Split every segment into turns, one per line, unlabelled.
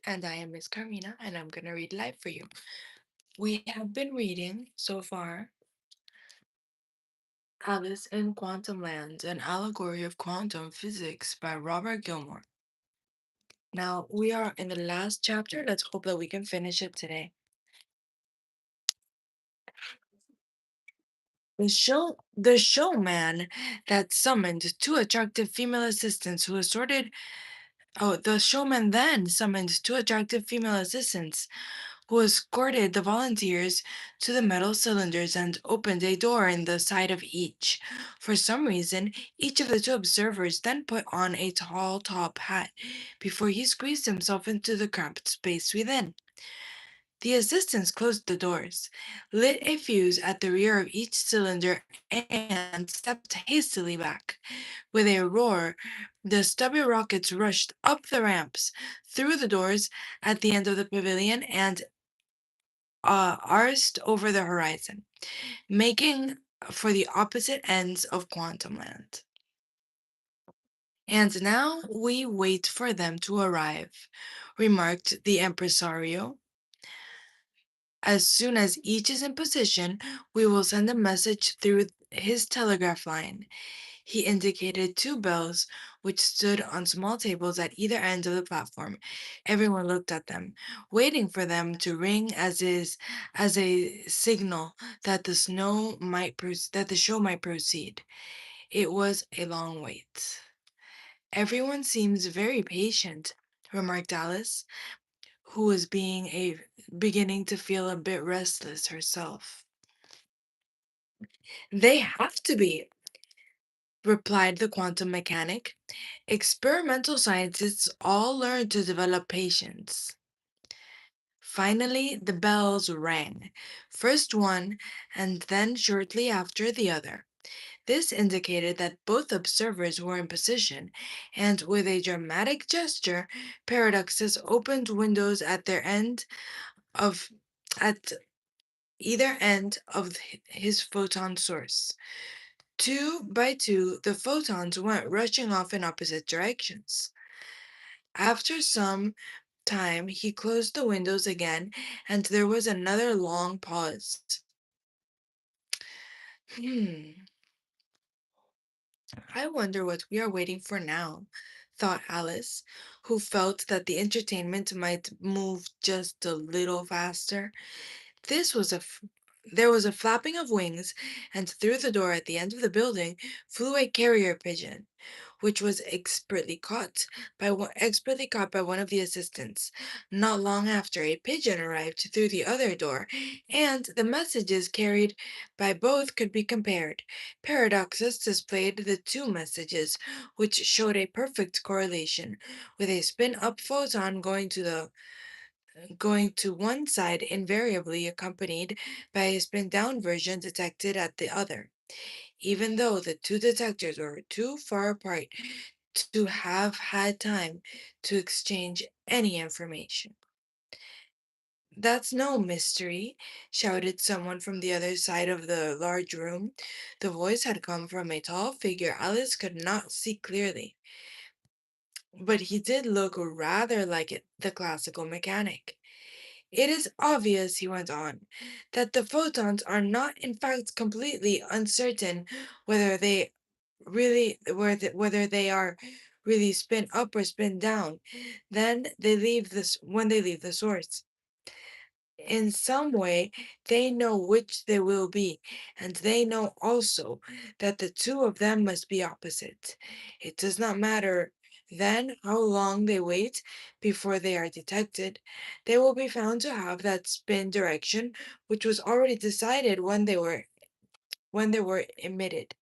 And I am Ms.Carmina, and I'm going to read live for you. We have been reading so far Alice in Quantumland, an allegory of quantum physics by Robert Gilmore. Now, we are in the last chapter. Let's hope that we can finish it today. The showman that summoned two attractive female assistants who assorted. Oh, the showman then summoned two attractive female assistants who escorted the volunteers to the metal cylinders and opened a door in the side of each. For some reason, each of the two observers then put on a tall top hat before he squeezed himself into the cramped space within. The assistants closed the doors, lit a fuse at the rear of each cylinder, and stepped hastily back. With a roar, the stubby rockets rushed up the ramps, through the doors at the end of the pavilion, and arsed over the horizon, making for the opposite ends of Quantumland. And now we wait for them to arrive, remarked the impresario. As soon as each is in position, we will send a message through his telegraph line. He indicated two bells which stood on small tables at either end of the platform. Everyone looked at them, waiting for them to ring as a signal that the show might proceed. It was a long wait. Everyone seems very patient, remarked Alice, who was beginning to feel a bit restless herself. They have to be, replied the quantum mechanic. Experimental scientists all learn to develop patience. Finally, the bells rang, first one and then shortly after the other. This indicated that both observers were in position, and with a dramatic gesture, Paradoxus opened windows of at either end of his photon source. Two by two, the photons went rushing off in opposite directions. After some time, he closed the windows again, and there was another long pause. Hmm, I wonder what we are waiting for now, thought Alice, who felt that the entertainment might move just a little faster. This was a f- There was a flapping of wings, and through the door at the end of the building flew a carrier pigeon, which was expertly caught by one of the assistants. Not long after, a pigeon arrived through the other door, and the messages carried by both could be compared. Paradoxus displayed the two messages, which showed a perfect correlation, with a spin-up photon going to one side invariably accompanied by a spin-down version detected at the other, even though the two detectors were too far apart to have had time to exchange any information. That's no mystery, shouted someone from the other side of the large room. The voice had come from a tall figure Alice could not see clearly, but he did look rather like the classical mechanic. It is obvious, he went on, that the photons are not in fact completely uncertain whether they whether they are really spin up or spin down. Then they leave this when they leave the source. In some way, they know which they will be, and they know also that the two of them must be opposite. It does not matter then how long they wait before they are detected. They will be found to have that spin direction which was already decided when they were emitted.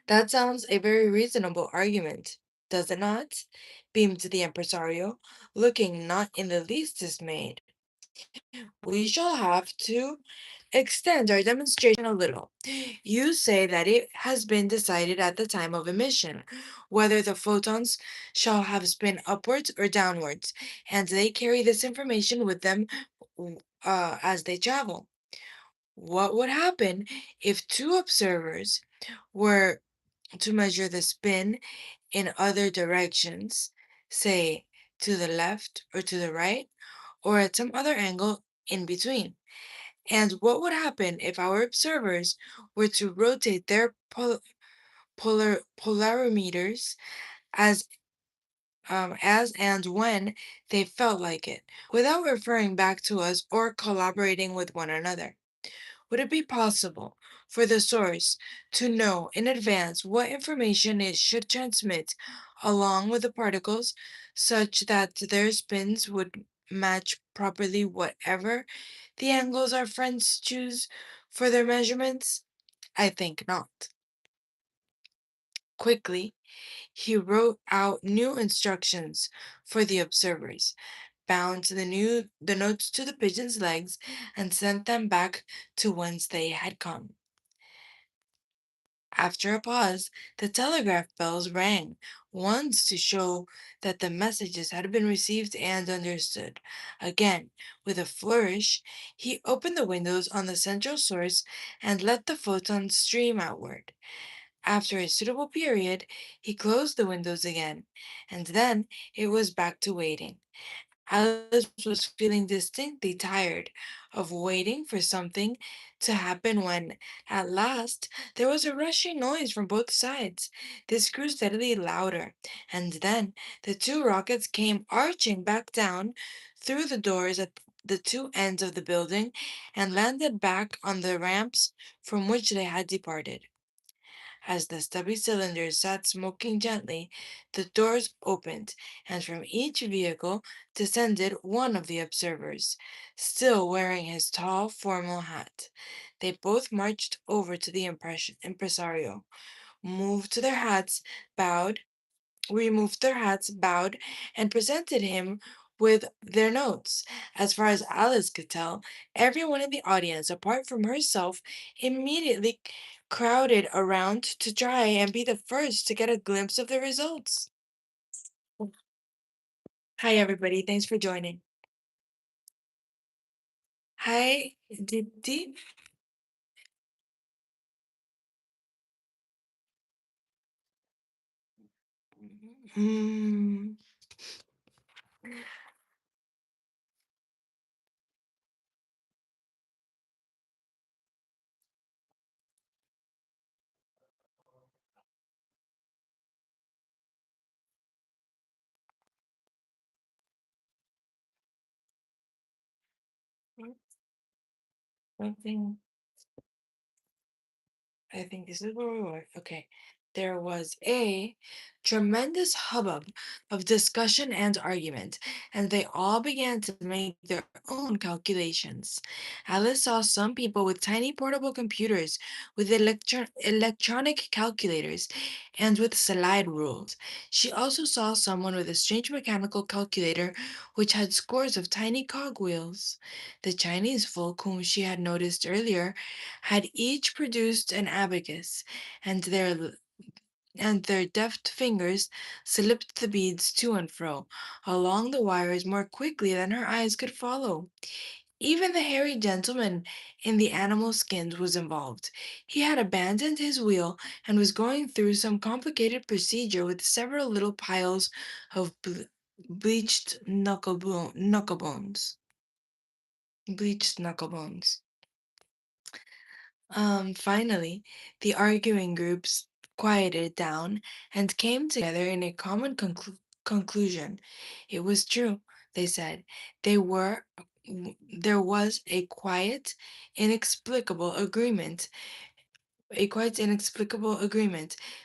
That sounds a very reasonable argument, does it not? Beamed the impresario, looking not in the least dismayed. We shall have to extend our demonstration a little. You say that it has been decided at the time of emission whether the photons shall have spin upwards or downwards, and they carry this information with them as they travel. What would happen if two observers were to measure the spin in other directions, say to the left or to the right, or at some other angle in between. And what would happen if our observers were to rotate their polarimeters as as and when they felt like it, without referring back to us or collaborating with one another? Would it be possible for the source to know in advance what information it should transmit along with the particles, such that their spins would match properly whatever the angles our friends choose for their measurements? I think not. Quickly, he wrote out new instructions for the observers, bound the notes to the pigeon's legs, and sent them back to whence they had come. After a pause, the telegraph bells rang, once to show that the messages had been received and understood. Again, with a flourish, he opened the windows on the central source and let the photons stream outward. After a suitable period, he closed the windows again, and then it was back to waiting. Alice was feeling distinctly tired of waiting for something to happen when, at last, there was a rushing noise from both sides. This grew steadily louder, and then the two rockets came arching back down through the doors at the two ends of the building and landed back on the ramps from which they had departed. As the stubby cylinders sat smoking gently, the doors opened, and from each vehicle descended one of the observers, still wearing his tall, formal hat. They both marched over to the impresario, moved to their hats, bowed, removed their hats, bowed, and presented him with their notes. As far as Alice could tell, everyone in the audience, apart from herself, immediately crowded around to try and be the first to get a glimpse of the results. Hi, everybody. Thanks for joining. Hi, Didi. Hmm. Something. I think this is where we were. Okay. There was a tremendous hubbub of discussion and argument, and they all began to make their own calculations. Alice saw some people with tiny portable computers, with electronic calculators, and with slide rules. She also saw someone with a strange mechanical calculator which had scores of tiny cogwheels. The Chinese folk whom she had noticed earlier had each produced an abacus, and their deft fingers slipped the beads to and fro along the wires more quickly than her eyes could follow. Even the hairy gentleman in the animal skins was involved. He had abandoned his wheel and was going through some complicated procedure with several little piles of bleached knuckle bones. Bleached knuckle bones. Finally, the arguing groups quieted down and came together in a common conclusion. It was true, they said. There was a quite inexplicable agreement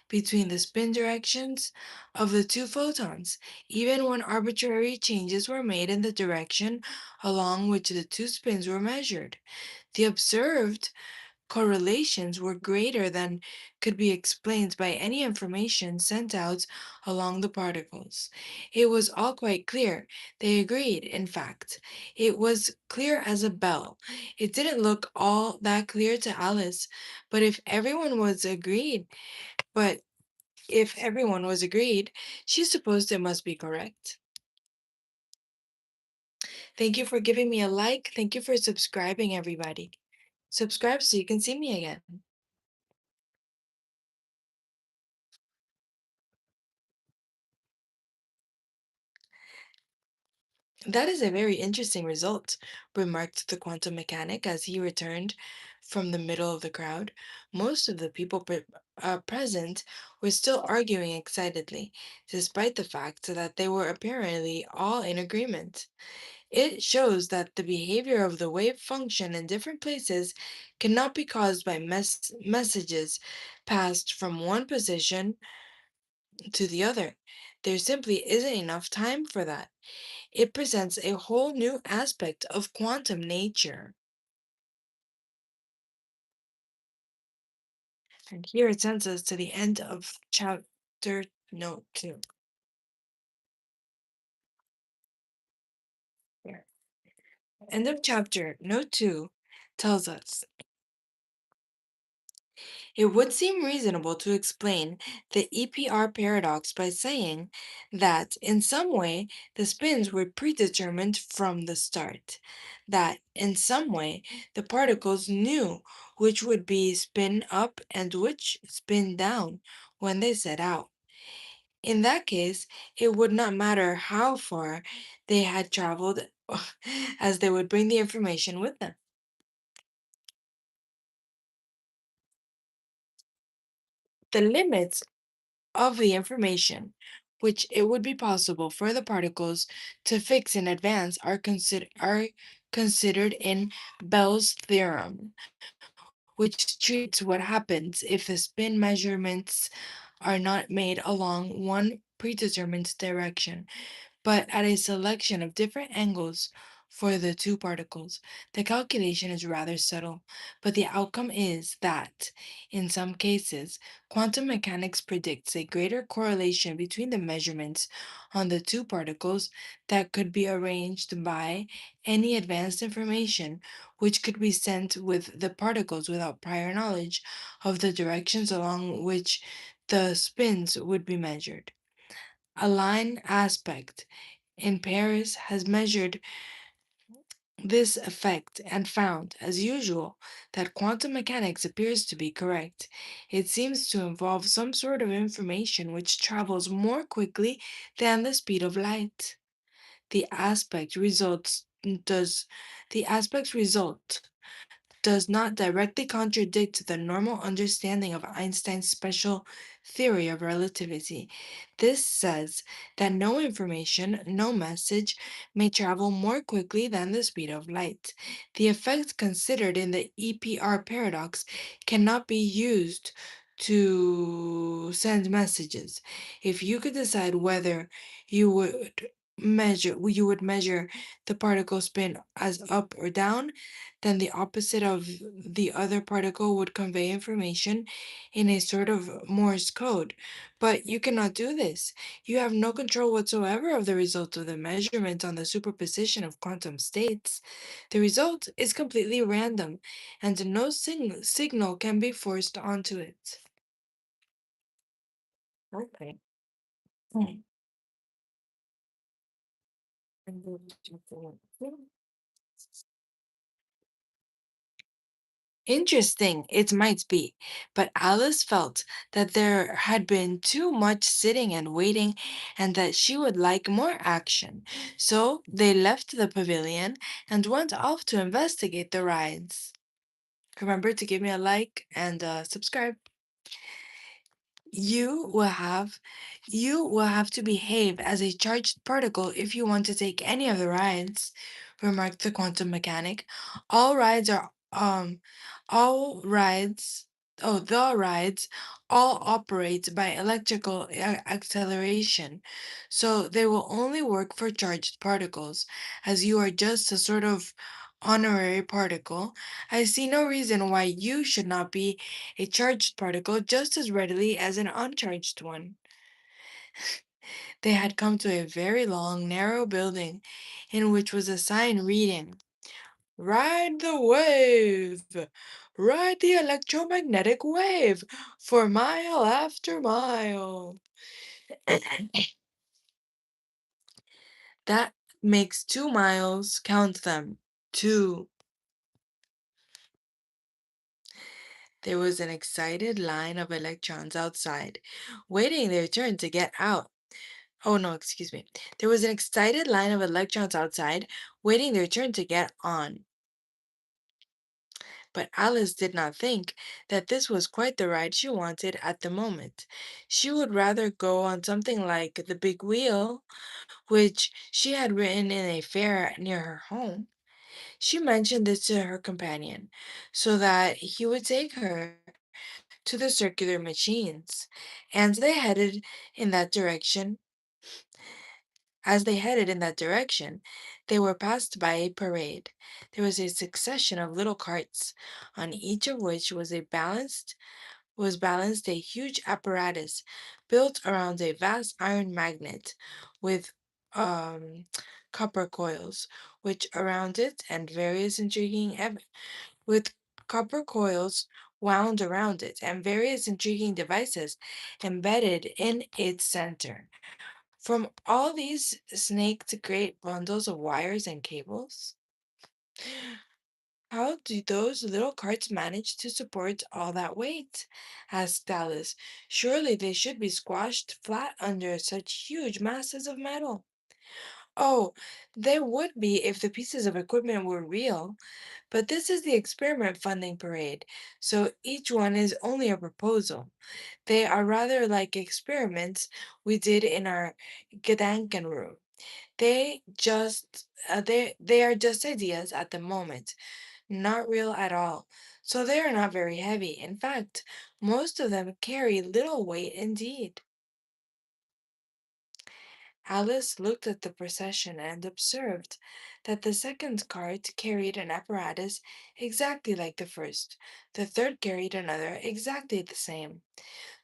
between the spin directions of the two photons, even when arbitrary changes were made in the direction along which the two spins were measured. The observed correlations were greater than could be explained by any information sent out along the particles. It was all quite clear. They agreed, in fact. It was clear as a bell. It didn't look all that clear to Alice, but but if everyone was agreed, she supposed it must be correct. Thank you for giving me a like. Thank you for subscribing, everybody. Subscribe so you can see me again. That is a very interesting result, remarked the quantum mechanic as he returned from the middle of the crowd. Most of the people present were still arguing excitedly, despite the fact that they were apparently all in agreement. It shows that the behavior of the wave function in different places cannot be caused by messages passed from one position to the other. There simply isn't enough time for that. It presents a whole new aspect of quantum nature. And here it sends us to the end of chapter note 2. Here. End of chapter note 2 tells us it would seem reasonable to explain the EPR paradox by saying that in some way the spins were predetermined from the start, that in some way the particles knew which would be spin up and which spin down when they set out. In that case, it would not matter how far they had traveled, as they would bring the information with them. The limits of the information which it would be possible for the particles to fix in advance are considered in Bell's theorem, which treats what happens if the spin measurements are not made along one predetermined direction, but at a selection of different angles for the two particles. The calculation is rather subtle, but the outcome is that, in some cases, quantum mechanics predicts a greater correlation between the measurements on the two particles that could be arranged by any advanced information which could be sent with the particles without prior knowledge of the directions along which the spins would be measured. A line aspect in Paris has measured this effect and found, as usual, that quantum mechanics appears to be correct. It seems to involve some sort of information which travels more quickly than the speed of light. The aspect results does the aspect result does not directly contradict the normal understanding of Einstein's special theory of relativity. This says that no information, no message, may travel more quickly than the speed of light. The effect considered in the EPR paradox cannot be used to send messages. If you could decide whether you would measure the particle spin as up or down, then the opposite of the other particle would convey information in a sort of Morse code. But you cannot do this. You have no control whatsoever of the result of the measurement on the superposition of quantum states. The result is completely random, and no signal can be forced onto it. Okay. Hmm. And then chapter 1. Interesting, it might be, but Alice felt that there had been too much sitting and waiting and that she would like more action. So they left the pavilion and went off to investigate the rides. Remember to give me a like and subscribe. You will have you will have to behave as a charged particle if you want to take any of the rides, remarked the quantum mechanic. All rides are all rides the rides all operate by electrical acceleration, so they will only work for charged particles. As you are just a sort of honorary particle, I see no reason why you should not be a charged particle just as readily as an uncharged one. They had come to a very long, narrow building in which was a sign reading, "Ride the wave! Ride the electromagnetic wave for mile after mile." That makes 2 miles, count them. Two. There was an excited line of electrons outside, waiting their turn to get out. Oh no, excuse me. There was an excited line of electrons outside, waiting their turn to get on. But Alice did not think that this was quite the ride she wanted at the moment. She would rather go on something like the big wheel, which she had ridden in a fair near her home. She mentioned this to her companion so that he would take her to the circular machines, and they headed in that direction. As they headed in that direction, they were passed by a parade. There was a succession of little carts, on each of which was balanced a huge apparatus built around a vast iron magnet with um, copper coils, which around it and various intriguing with copper coils wound around it and various intriguing devices embedded in its center. From all these snaked great bundles of wires and cables. How do those little carts manage to support all that weight? Asked Alice. Surely they should be squashed flat under such huge masses of metal. Oh, there would be if the pieces of equipment were real, but this is the experiment funding parade, so each one is only a proposal. They are rather like experiments we did in our Gedankenroom. They are just ideas at the moment, not real at all. So they are not very heavy. In fact, most of them carry little weight indeed. Alice looked at the procession and observed that the second cart carried an apparatus exactly like the first. The third carried another exactly the same.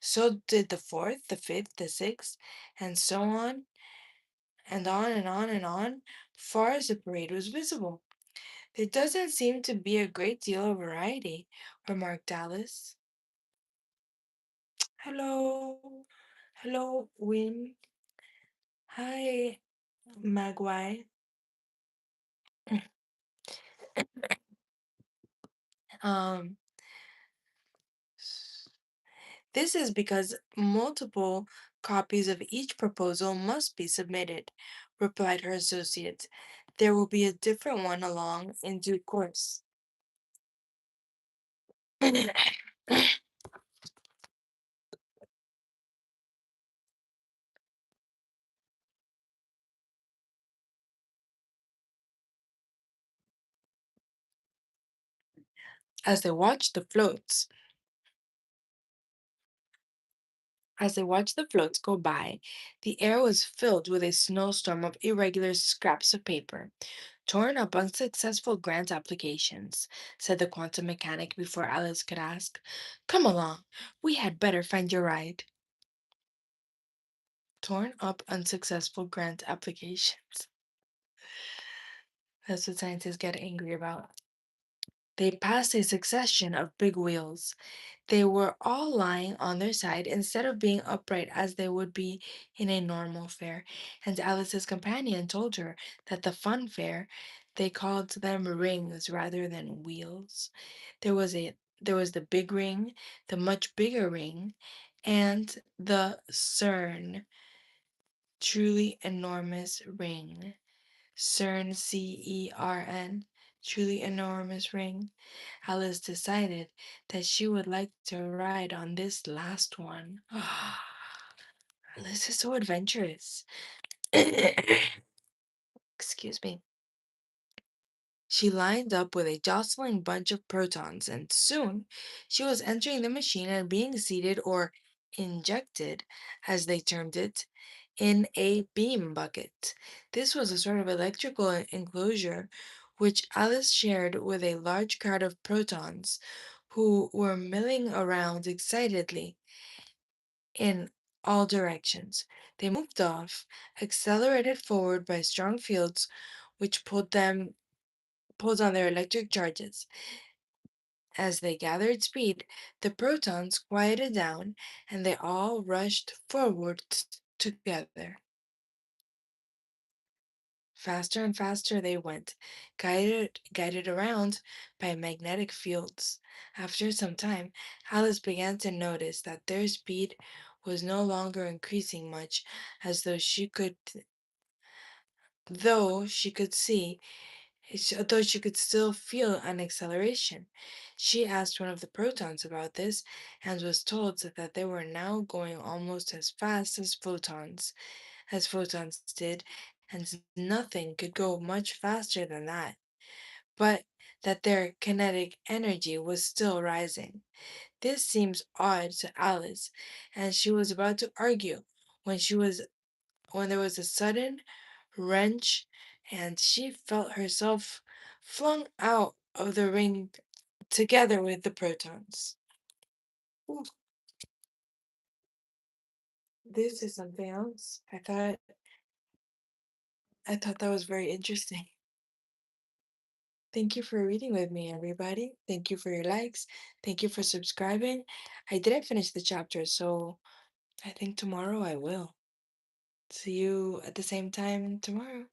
So did the fourth, the fifth, the sixth, and so on, and on and on and on, far as the parade was visible. There doesn't seem to be a great deal of variety, remarked Alice. Hello, hello, Win. Hi, Magwai. Um, this is because multiple copies of each proposal must be submitted, replied her associate. There will be a different one along in due course. As they watched the floats, As they watched the floats go by, the air was filled with a snowstorm of irregular scraps of paper. Torn up unsuccessful grant applications, said the quantum mechanic before Alice could ask. Come along, we had better find your ride. Torn up unsuccessful grant applications. That's what scientists get angry about. They passed a succession of big wheels. They were all lying on their side instead of being upright as they would be in a normal fair, and Alice's companion told her that the fun fair they called them rings rather than wheels. There was the big ring, the much bigger ring, and the CERN, truly enormous ring. CERN, CERN, truly enormous ring. Alice decided that she would like to ride on this last one. Alice is so adventurous. Excuse me. She lined up with a jostling bunch of protons, and soon she was entering the machine and being seated or injected, as they termed it, in a beam bucket. This was a sort of electrical enclosure which Alice shared with a large crowd of protons who were milling around excitedly in all directions. They moved off, accelerated forward by strong fields which pulled on their electric charges. As they gathered speed, the protons quieted down and they all rushed forward together. Faster and faster they went, guided around by magnetic fields. After some time, Alice began to notice that their speed was no longer increasing much, as though she could see, though she could still feel an acceleration. She asked one of the protons about this and was told that they were now going almost as fast as photons did, and nothing could go much faster than that, but that their kinetic energy was still rising. This seems odd to Alice, and she was about to argue when when there was a sudden wrench, and she felt herself flung out of the ring together with the protons. Ooh, this is something else. I thought that was very interesting. Thank you for reading with me, everybody. Thank you for your likes. Thank you for subscribing. I didn't finish the chapter, so I think tomorrow I will. See you at the same time tomorrow.